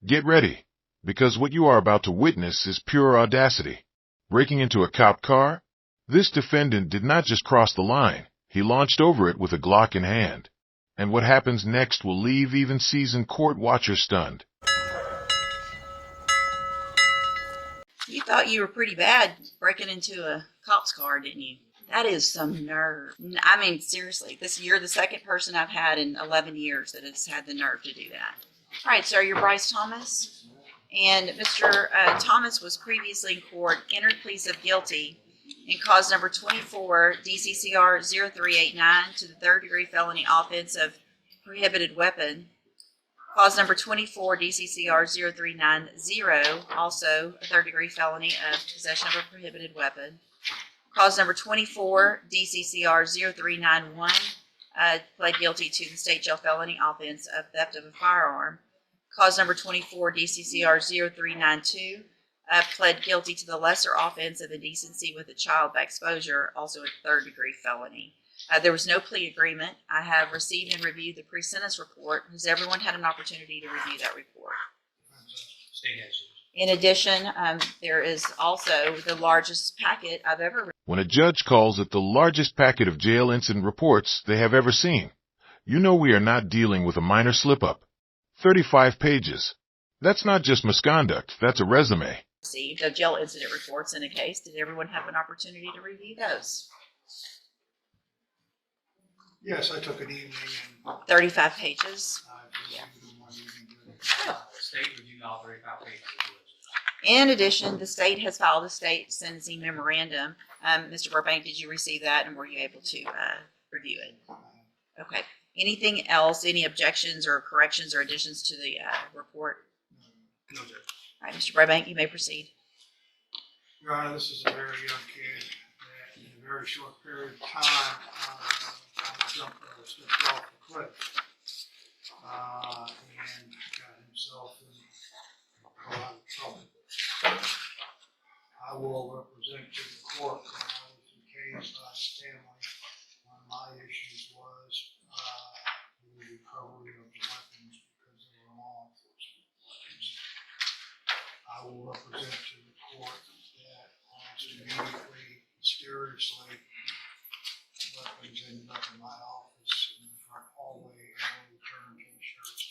Get ready, because what you are about to witness is pure audacity. Breaking into a cop car? This defendant did not just cross the line, he launched over it with a Glock in hand. And what happens next will leave even seasoned court watchers stunned. You thought you were pretty bad breaking into a cop's car, didn't you? That is some nerve. I mean, seriously, you're the second person I've had in 11 years that has had the nerve to do that. All right, sir, you're Bryce Thomas. And Mr. Thomas was previously in court, entered pleas of guilty in cause number 24, DCCR 0389 to the third-degree felony offense of prohibited weapon. Cause number 24, DCCR 0390, also a third-degree felony of possession of a prohibited weapon. Cause number 24, DCCR 0391, pled guilty to the state jail felony offense of theft of a firearm. Cause number 24, DCCR 0392, pled guilty to the lesser offense of indecency with a child by exposure, also a third-degree felony. There was no plea agreement. I have received and reviewed the pre-sentence report. Has everyone had an opportunity to review that report? In addition, there is also the largest packet I've ever reviewed. When a judge calls it the largest packet of jail incident reports they have ever seen, you know we are not dealing with a minor slip-up. 35 pages. That's not just misconduct, that's a resume. Received of jail incident reports in a case. Did everyone have an opportunity to review those? Yes, I took an evening and 35 pages. I Yeah. reviewed them one evening. The state reviewed all 35 pages. In addition, the state has filed a state sentencing memorandum. Mr. Burbank, did you receive that and were you able to review it? Okay. Anything else, any objections or corrections or additions to the report? No, Judge. All right, Mr. Burbank, you may proceed. Your Honor, this is a very young kid that in a very short period of time stepped off the cliff and got himself in a lot of trouble. I will represent to the court that I was engaged by his family. One of my issues was the recovery of the weapons because they were law enforcement. I will represent to the court that almost immediately, mysteriously, weapons ended up in my office in the front hallway and were returned to insurance.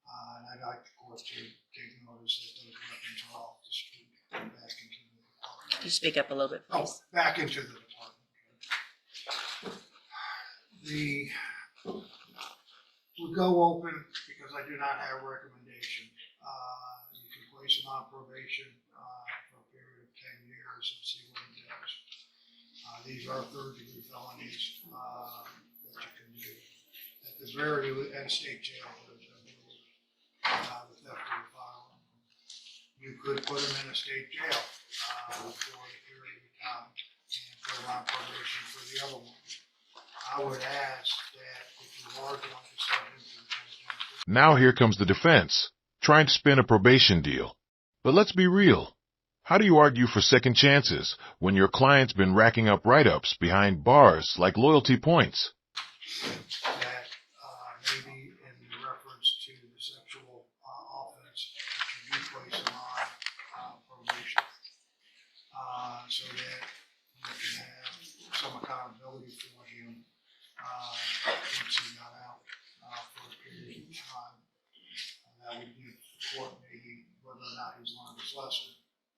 And I'd like the court to take notice that those weapons are off the street and back into the department. Could you speak up a little bit, Oh, please? back into the department. We go open because I do not have a recommendation. You can place them on probation for a period of 10 years and see what it does. These are third-degree felonies that you can do. At the very end, state jail, the theft of a firearm. You could put them in a state jail for a period of time and put them on probation for the other one. I would ask that if you are going to send him to the penitentiary. Now here comes the defense, trying to spin a probation deal. But let's be real. How do you argue for second chances when your client's been racking up write-ups behind bars like loyalty points? That maybe in reference to the sexual offense, that you do place him on probation so that you can have some accountability for him once he got out for a period of time. That would give the court maybe whether or not he's learned his lesson.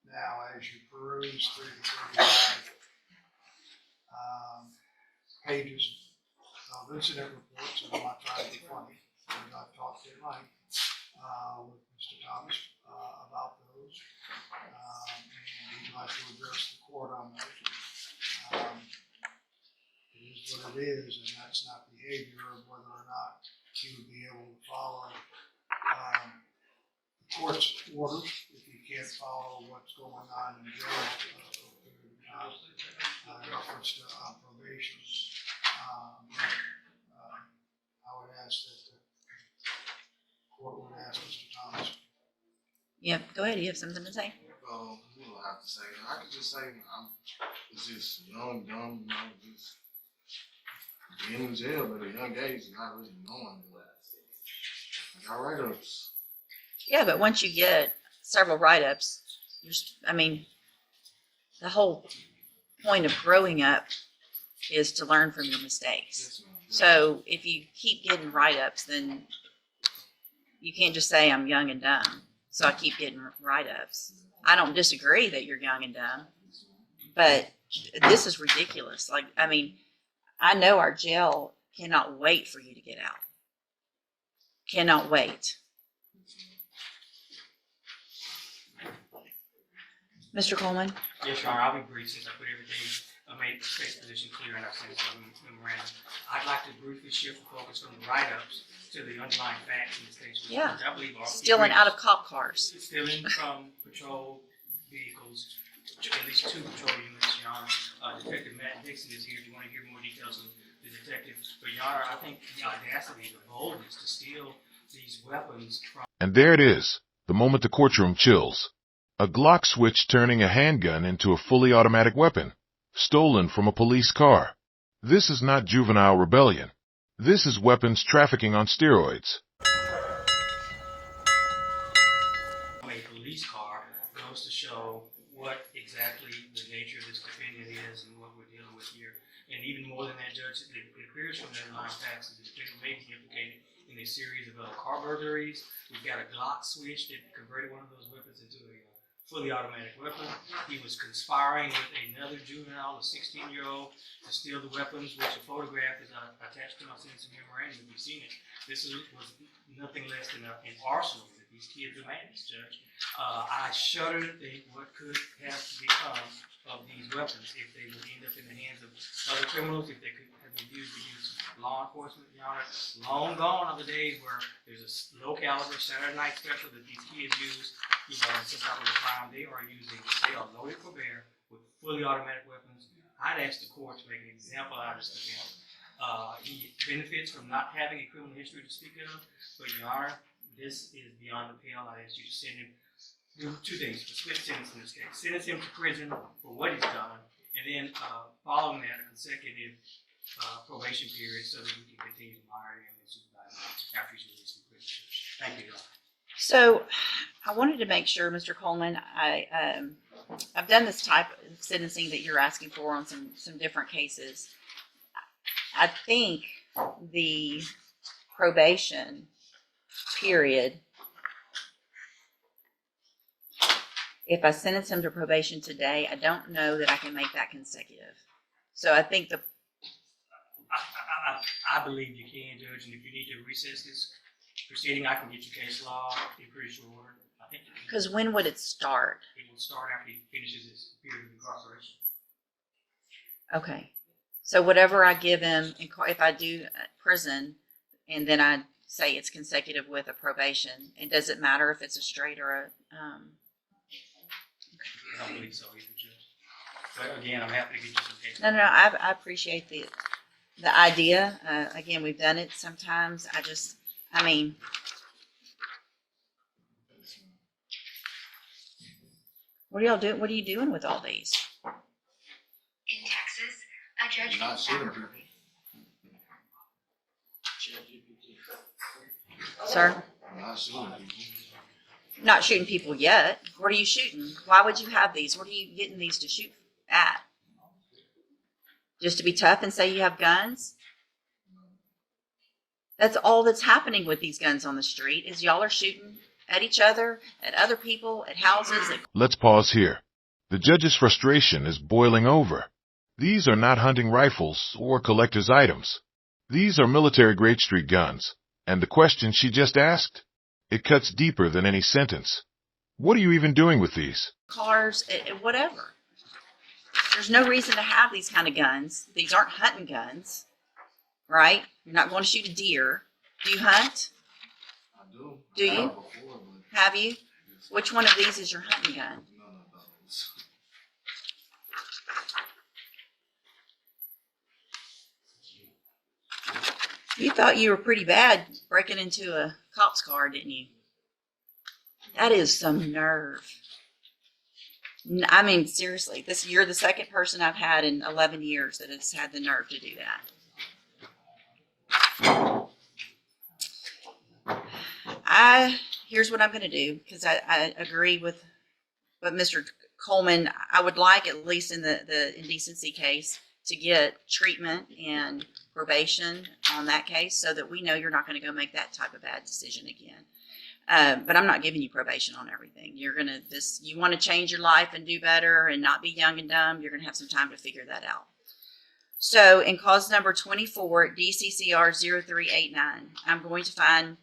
Now, as you peruse through the 35 pages of incident reports, and I'm not trying to be funny, because I've talked tonight with Mr. Thomas about those, and he'd like to address the court on those. It is what it is, and that's not behavior of whether or not he would be able to follow the court's orders if you can't follow what's going on in jail in reference to probation. I would ask that the court would ask Mr. Thomas. Yeah, go ahead. You have something to say? You don't have to say. I could just say I'm just young, dumb, just being in jail at a young age and not really knowing. Like, I write-ups Yeah, but once you get several write-ups, I mean, the whole point of growing up is to learn from your mistakes. Yes, ma'am. So if you keep getting write-ups, then you can't just say I'm young and dumb. So I keep getting write-ups. I don't disagree that you're young and dumb, but this is ridiculous. Like, I mean, I know our jail cannot wait for you to get out. Cannot wait. Mr. Coleman? Yes, Your Honor, I'll be brief since I put everything, I made the state's position clear and I've sent some memorandum. I'd like to briefly shift the focus from the write-ups to the underlying facts in the state's report, Yeah. which I believe are Stealing out of cop cars. stealing from patrol vehicles, at least 2 patrol units, Your Honor. Detective Matt Dixon is here if you want to hear more details of the detective. But Your Honor, I think the audacity, the boldness to steal these weapons from And there it is, the moment the courtroom chills. A Glock switch turning a handgun into a fully automatic weapon, stolen from a police car. This is not juvenile rebellion. This is weapons trafficking on steroids. a police car goes to show what exactly the nature of this defendant is and what we're dealing with here. And even more than that, Judge, it appears from the underlying facts that the defendant may be implicated in a series of car burglaries. We've got a Glock switch that converted one of those weapons into a fully automatic weapon. He was conspiring with another juvenile, a 16-year-old, to steal the weapons, which a photograph is attached to my sentencing memorandum. If you've seen it, this was nothing less than an arsenal that these kids have managed, Judge. I shudder to think what could have become of these weapons if they would end up in the hands of other criminals, if they could have been used against law enforcement. Your Honor, long gone are the days where there's a low caliber Saturday night special that these kids use, in some type of a crime. They are loaded for bear with fully automatic weapons. I'd ask the court to make an example out of this defendant. He benefits from not having a criminal history to speak of, but Your Honor, this is beyond the pale. I'd ask you to send him, do 2 things, a split sentence in this case. Sentence him to prison for what he's done, and then following that, a consecutive probation period so that we can continue to monitor him and supervise him after he's released from prison. Thank you, Your Honor. So I wanted to make sure, Mr. Coleman, I've done this type of sentencing that you're asking for on some different cases. I think the probation period, if I sentence him to probation today, I don't know that I can make that consecutive. So I think I believe you can, Judge, and if you need to recess this proceeding, I can get you case law in pretty short order. I think because when would it start? it will start after he finishes his period of incarceration. Okay. So whatever I give him, if I do prison, and then I say it's consecutive with a probation, it doesn't matter if it's a straight or a. I don't believe so either, Judge. But again, I'm happy to get you some case law. No. I appreciate the idea. Again, we've done it sometimes. I mean, what are y'all doing? What are you doing with all these? In Texas, a judge Not can shooting fabricate. Sir? Not shooting people. Not shooting people yet. What are you shooting? Why would you have these? What are you getting these to shoot at? Just to be tough and say you have guns? That's all that's happening with these guns on the street is y'all are shooting at each other, at other people, at houses. Let's pause here. The judge's frustration is boiling over. These are not hunting rifles or collector's items. These are military-grade street guns. And the question she just asked? It cuts deeper than any sentence. What are you even doing with these? Cars, whatever. There's no reason to have these kind of guns. These aren't hunting guns, right? You're not going to shoot a deer. Do you hunt? I do. Do I you? have before, but Have you? Which one of these is your hunting gun? none of those. You thought you were pretty bad breaking into a cop's car, didn't you? That is some nerve. I mean, seriously, you're the second person I've had in 11 years that has had the nerve to do that. here's what I'm going to do, because I agree with but Mr. Coleman, I would like, at least in the indecency case, to get treatment and probation on that case so that we know you're not going to go make that type of bad decision again. But I'm not giving you probation on everything. You're going to, you want to change your life and do better and not be young and dumb, you're going to have some time to figure that out. So in cause number 24, DCCR 0389, I'm going to find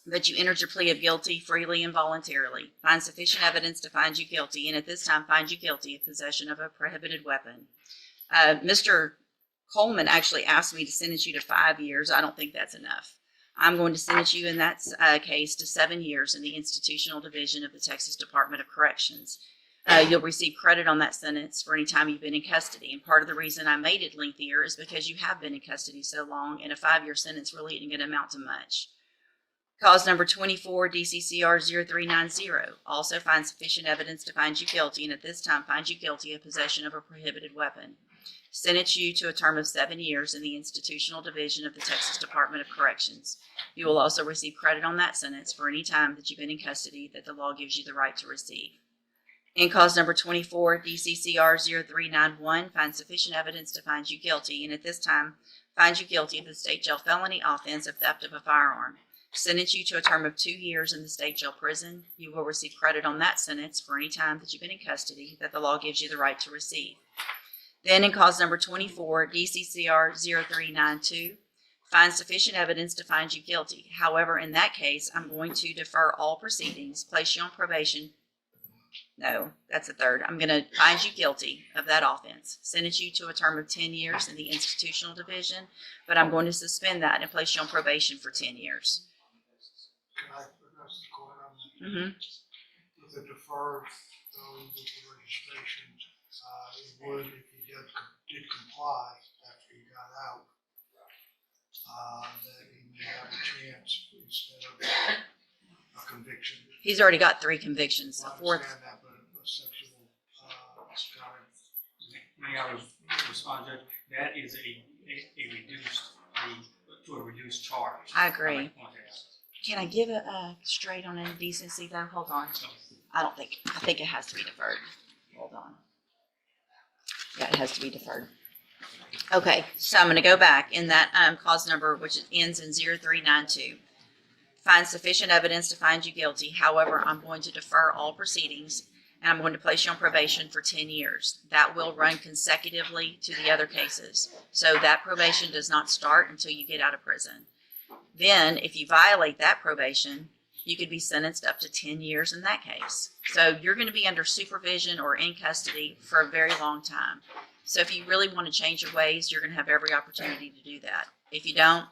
that you entered your plea of guilty freely and voluntarily, find sufficient evidence to find you guilty, and at this time find you guilty of possession of a prohibited weapon. Mr. Coleman actually asked me to sentence you to 5 years. I don't think that's enough. I'm going to sentence you in that case to 7 years in the institutional division of the Texas Department of Corrections. You'll receive credit on that sentence for any time you've been in custody, and part of the reason I made it lengthier is because you have been in custody so long, and a 5-year sentence really isn't going to amount to much. Cause number 24, DCCR 0390, also find sufficient evidence to find you guilty, and at this time find you guilty of possession of a prohibited weapon. Sentence you to a term of 7 years in the institutional division of the Texas Department of Corrections. You will also receive credit on that sentence for any time that you've been in custody that the law gives you the right to receive. In cause number 24, DCCR 0391, find sufficient evidence to find you guilty, and at this time find you guilty of the state jail felony offense of theft of a firearm. Sentence you to a term of 2 years in the state jail prison. You will receive credit on that sentence for any time that you've been in custody that the law gives you the right to receive. Then in cause number 24, DCCR 0392, find sufficient evidence to find you guilty. However, in that case, I'm going to defer all proceedings, place you on probation. No, that's the third. I'm going to find you guilty of that offense, sentence you to a term of 10 years in the institutional division, but I'm going to suspend that and place you on probation for 10 years. Can I address the court on that? Mm-hmm. With the deferred, though, with the registration, it would, if he did comply after he got out, that he may have a chance instead of a conviction. He's already got 3 convictions. Well, A fourth. I understand that, but a sexual, kind of, May I respond, Judge? That is a reduced charge. I agree. I'd like to point that out. Can I give a straight on indecency though? Hold on. I think it has to be deferred. Hold on. Yeah, it has to be deferred. Okay, so I'm going to go back in that cause number, which ends in 0392. Find sufficient evidence to find you guilty. However, I'm going to defer all proceedings, and I'm going to place you on probation for 10 years. That will run consecutively to the other cases. So that probation does not start until you get out of prison. Then, if you violate that probation, you could be sentenced up to 10 years in that case. So you're going to be under supervision or in custody for a very long time. So if you really want to change your ways, you're going to have every opportunity to do that. If you don't,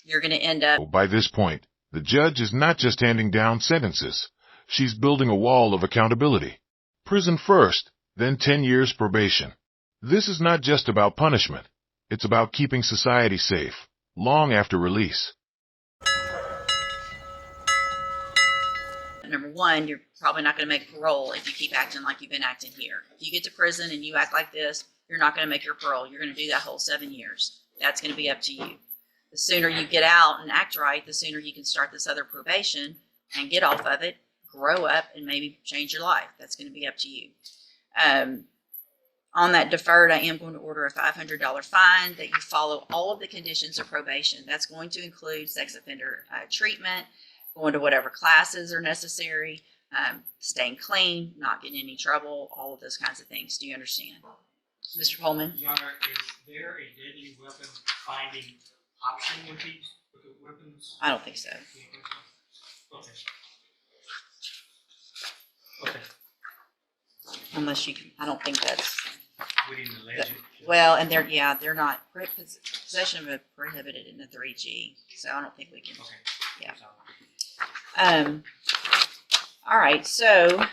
you're going to end up... By this point, the judge is not just handing down sentences. She's building a wall of accountability. Prison first, then 10 years probation. This is not just about punishment. It's about keeping society safe, long after release. Number one, you're probably not going to make parole if you keep acting like you've been acting here. If you get to prison and you act like this, you're not going to make your parole. You're going to do that whole 7 years. That's going to be up to you. The sooner you get out and act right, the sooner you can start this other probation and get off of it, grow up, and maybe change your life. That's going to be up to you. On that deferred, I am going to order a $500 fine that you follow all of the conditions of probation. That's going to include sex offender treatment, going to whatever classes are necessary, staying clean, not getting in any trouble, all of those kinds of things. Do you understand? Mr. Coleman? Your Honor, is there a deadly weapon finding option with these weapons? I don't think so. Okay. Okay. Unless you can, I don't think that's, We didn't allege it. well, and they're not, possession of a prohibited in the 3G, so I don't think we can. Okay. Yeah. All right, so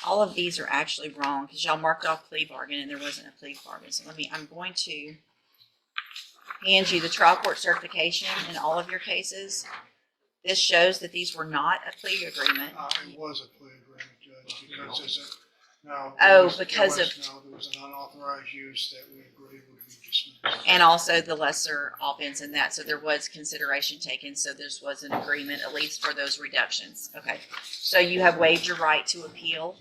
all of these are actually wrong because y'all marked off plea bargain and there wasn't a plea bargain. So I'm going to hand you the trial court certification in all of your cases. This shows that these were not a plea agreement. it was a plea agreement, Judge, because there's a, no. Oh, there because was an unauthorized use that we agreed would be dismissed. And also the lesser offense in that, so there was consideration taken, so this was an agreement, at least for those reductions. Okay, so you have waived your right to appeal.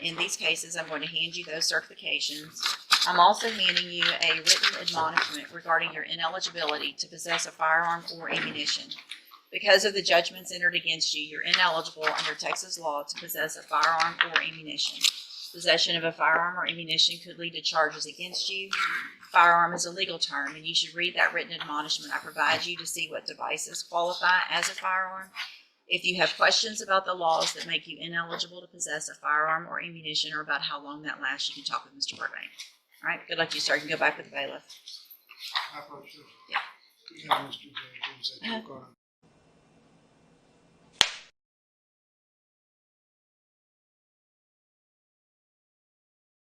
In these cases, I'm going to hand you those certifications. I'm also handing you a written admonishment regarding your ineligibility to possess a firearm or ammunition. Because of the judgments entered against you, you're ineligible under Texas law to possess a firearm or ammunition. Possession of a firearm or ammunition could lead to charges against you. Firearm is a legal term, and you should read that written admonishment I provide you to see what devices qualify as a firearm. If you have questions about the laws that make you ineligible to possess a firearm or ammunition, or about how long that lasts, you can talk with Mr. Burbank. All right, good luck to you, sir. You can go back with the bailiff. I approach you. Yeah. We have Mr. Jenkins that took on